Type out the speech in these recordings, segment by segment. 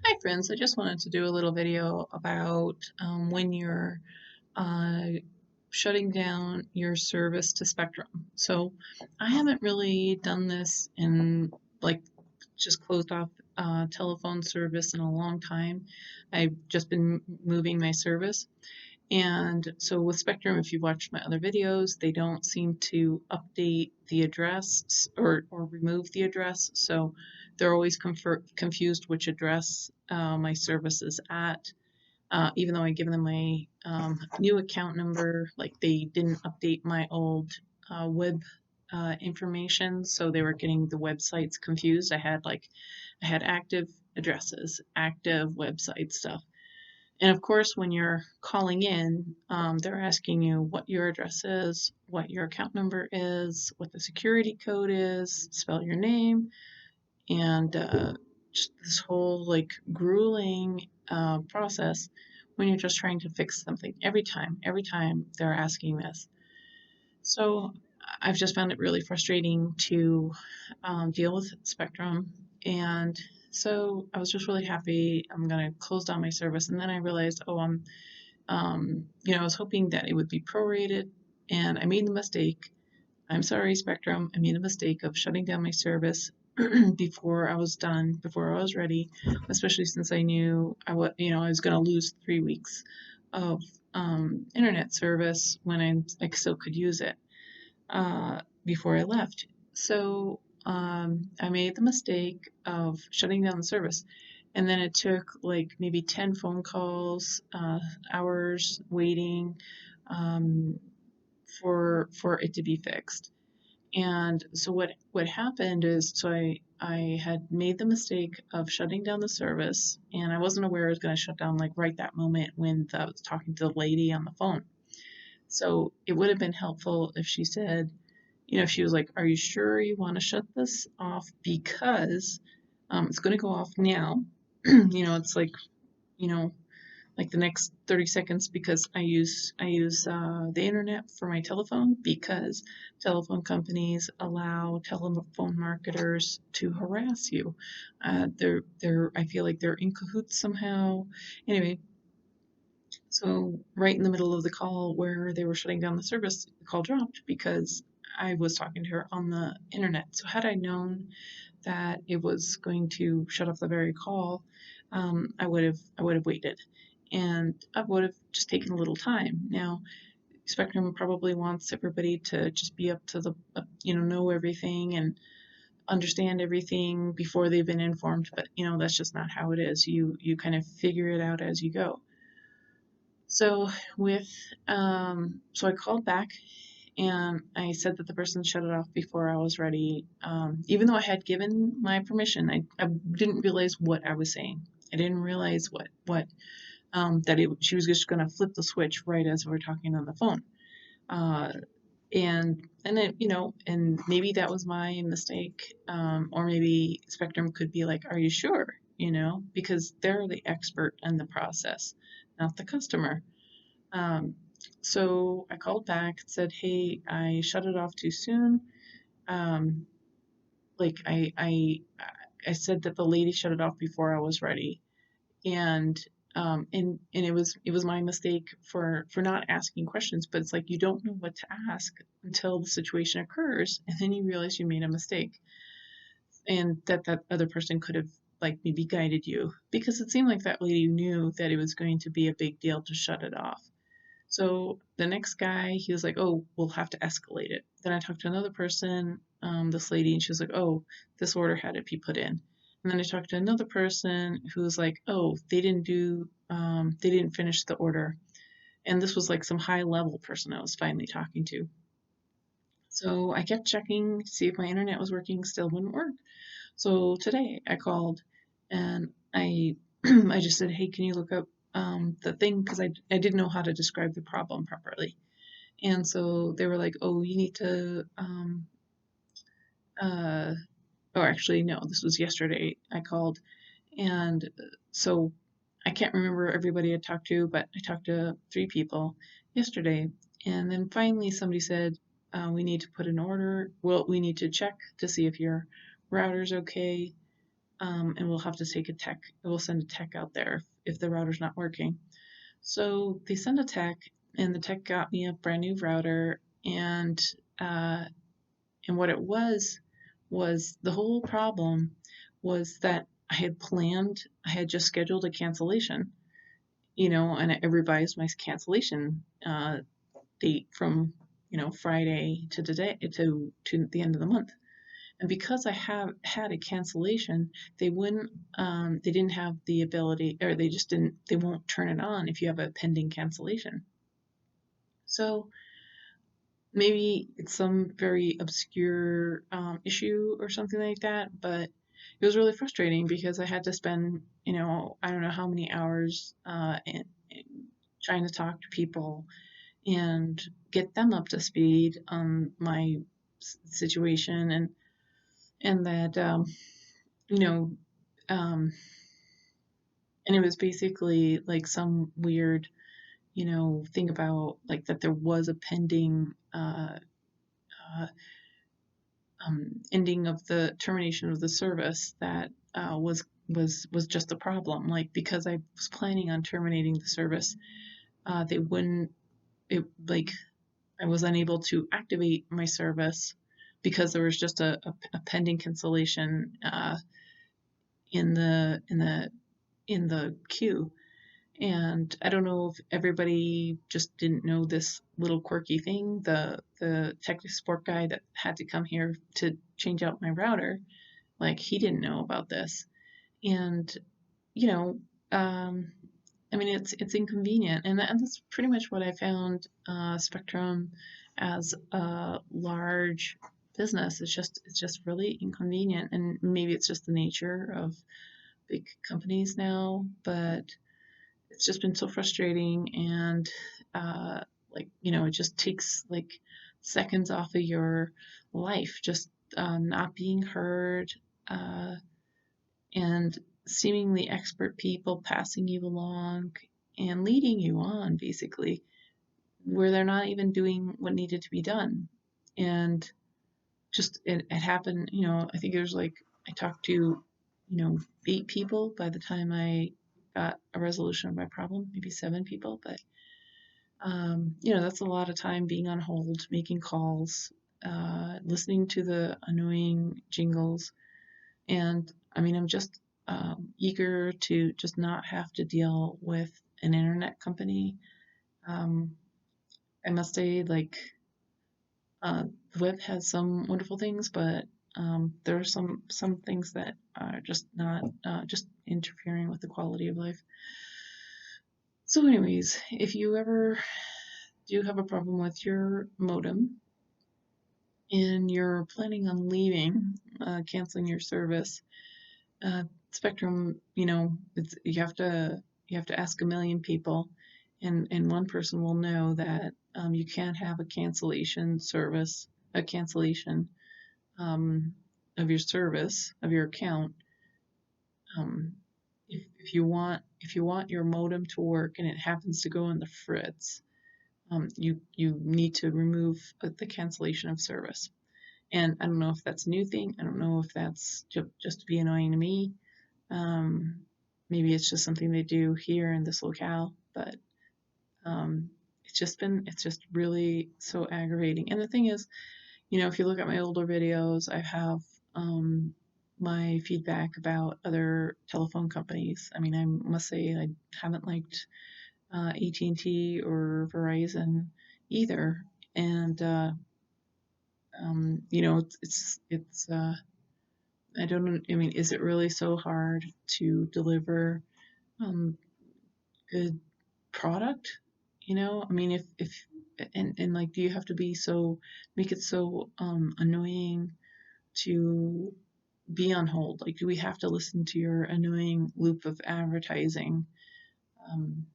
Hi friends, I just wanted to do a little video about when you're uh, shutting down your service to Spectrum. So I haven't really done this in like just closed off telephone service in a long time. I've just been moving my service. And so with Spectrum, if you watch my other videos, they don't seem to update the address or remove the address. So they're always confused which address my service is at. Even though I give them my new account number, like they didn't update my old web information, so they were getting the websites confused. I had active addresses, active website stuff. And of course, when you're calling in, they're asking you what your address is, what your account number is, what the security code is, spell your name, and just this whole like grueling process when you're just trying to fix something every time they're asking this. So I've just found it really frustrating to deal with Spectrum. And so I was just really happy. I'm going to close down my service. And then I realized, I was hoping that it would be prorated. And I made the mistake. I'm sorry, Spectrum. I made a mistake of shutting down my service before I was done, before I was ready, especially since I knew I was going to lose 3 weeks of internet service when I still could use it before I left. So I made the mistake of shutting down the service. And then it took like maybe 10 phone calls, hours waiting um, for it to be fixed. And so what happened is I had made the mistake of shutting down the service, and I wasn't aware it was going to shut down like right that moment when I was talking to the lady on the phone. So it would have been helpful if she said, if she was like, "Are you sure you want to shut this off? Because it's going to go off now." It's you know, like the next 30 seconds because I use the internet for my telephone because telephone companies allow telephone marketers to harass you. They're I feel like they're in cahoots somehow. Anyway, so right in the middle of the call where they were shutting down the service, the call dropped because I was talking to her on the internet. So had I known that it was going to shut off the very call, I would have waited, and I would have just taken a little time. Now, Spectrum probably wants everybody to just be up to know everything and understand everything before they've been informed, but that's just not how it is. You kind of figure it out as you go. So with so I called back and I said that the person shut it off before I was ready. Even though I had given my permission, I didn't realize what I was saying. I didn't realize what that she was just going to flip the switch right as we were talking on the phone. Uh, and then and maybe that was my mistake, or maybe Spectrum could be like, "Are you sure?" Because they're the expert in the process, not the customer. Um, so I called back and said, "Hey, I shut it off too soon. Um, like I said that the lady shut it off before I was ready, and it was my mistake for not asking questions. But it's like you don't know what to ask until the situation occurs, and then you realize you made a mistake, and that other person could have like maybe guided you because it seemed like that lady knew that it was going to be a big deal to shut it off." So the next guy, he was like, "Oh, we'll have to escalate it." Then I talked to another person, this lady, and she was like, "Oh, this order had to be put in." And then I talked to another person who was like, "Oh, they didn't finish the order." And this was like some high level person I was finally talking to. So I kept checking to see if my internet was working, still wouldn't work. So today I called and I I just said, "Hey, can you look up the thing?" Because I didn't know how to describe the problem properly. And so they were like, "Oh, you need to uh or actually no, this was yesterday I called." And so I can't remember everybody I talked to, but I talked to 3 people yesterday. And then finally somebody said, "We need to put an order. Well, we need to check to see if your router's okay." and we'll have to take a tech. We'll send a tech out there if the router's not working. So they sent a tech, and the tech got me a brand new router, uh, and what it was the whole problem was that I had just scheduled a cancellation, and I revised my cancellation date from Friday to today to the end of the month. And because I have had a cancellation, they didn't have the ability, or they won't turn it on if you have a pending cancellation. So maybe it's some very obscure issue or something like that, but it was really frustrating because I had to spend, I don't know how many hours in trying to talk to people and get them up to speed on my situation, and that you know um, and it was basically like some weird thing about like that there was a pending uh, ending of the termination of the service that was just a problem. Like because I was planning on terminating the service, they wouldn't. It like I was unable to activate my service because there was just a pending cancellation in the queue. And I don't know if everybody just didn't know this little quirky thing. The tech support guy that had to come here to change out my router, like he didn't know about this. And you know, um, I mean, it's inconvenient, and that's pretty much what I found. Spectrum as a large business, it's just really inconvenient, and maybe it's just the nature of big companies now, but it's just been so frustrating, and uh, it just takes like seconds off of your life, just not being heard, uh, and seemingly expert people passing you along and leading you on, basically, where they're not even doing what needed to be done. And just it happened, I think there's like I talked to, 8 people by the time I got a resolution of my problem, maybe 7 people, but that's a lot of time being on hold, making calls, listening to the annoying jingles. And I mean, I'm just eager to just not have to deal with an internet company. Um, I must say, like, the web has some wonderful things, but there are some things that are just not just interfering with the quality of life. So, anyways, if you ever do have a problem with your modem and you're planning on leaving, canceling your service, Spectrum, you have to ask a million people, and one person will know that you can't have a cancellation um, of your service of your account. Um, if you want your modem to work and it happens to go on the fritz, you need to remove the cancellation of service. And I don't know if that's a new thing. I don't know if that's just to be annoying to me. Um, Maybe it's just something they do here in this locale, but it's just really so aggravating. And the thing is, if you look at my older videos, I have my feedback about other telephone companies. I mean, I must say I haven't liked AT&T or Verizon either. And I don't know. I mean, is it really so hard to deliver um, good product? I mean, if and like, do you have to make it so annoying to be on hold? Like, do we have to listen to your annoying loop of advertising? Um,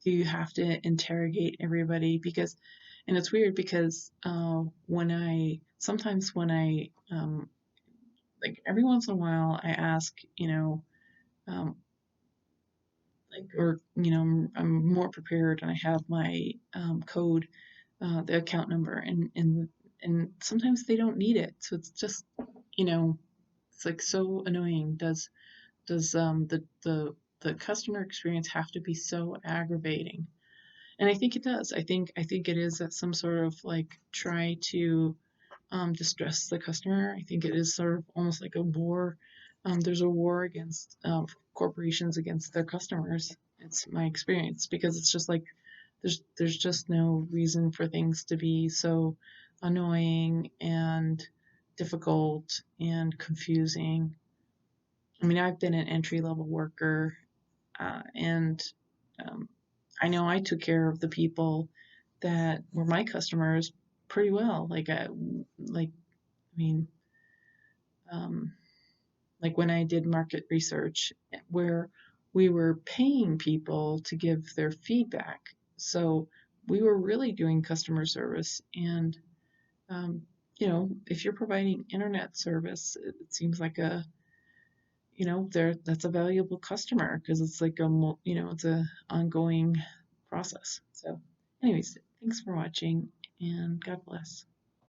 do you have to interrogate everybody? And it's weird because sometimes when I like every once in a while I ask, um, like, or I'm more prepared and I have my code, the account number, and sometimes they don't need it, so it's just you know It's like so annoying. Does the customer experience have to be so aggravating? And I think it does. I think it is that some sort of like try to distress the customer. I think it is sort of almost like a war. There's a war against corporations against their customers. It's my experience because it's just like there's just no reason for things to be so annoying and difficult and confusing. I mean, I've been an entry level worker, and um, I know I took care of the people that were my customers pretty well. I mean, um, like when I did market research, where we were paying people to give their feedback. So we were really doing customer service. And, um, if you're providing internet service, it seems like that's a valuable customer because it's like it's a ongoing process. So, anyways, thanks for watching and God bless.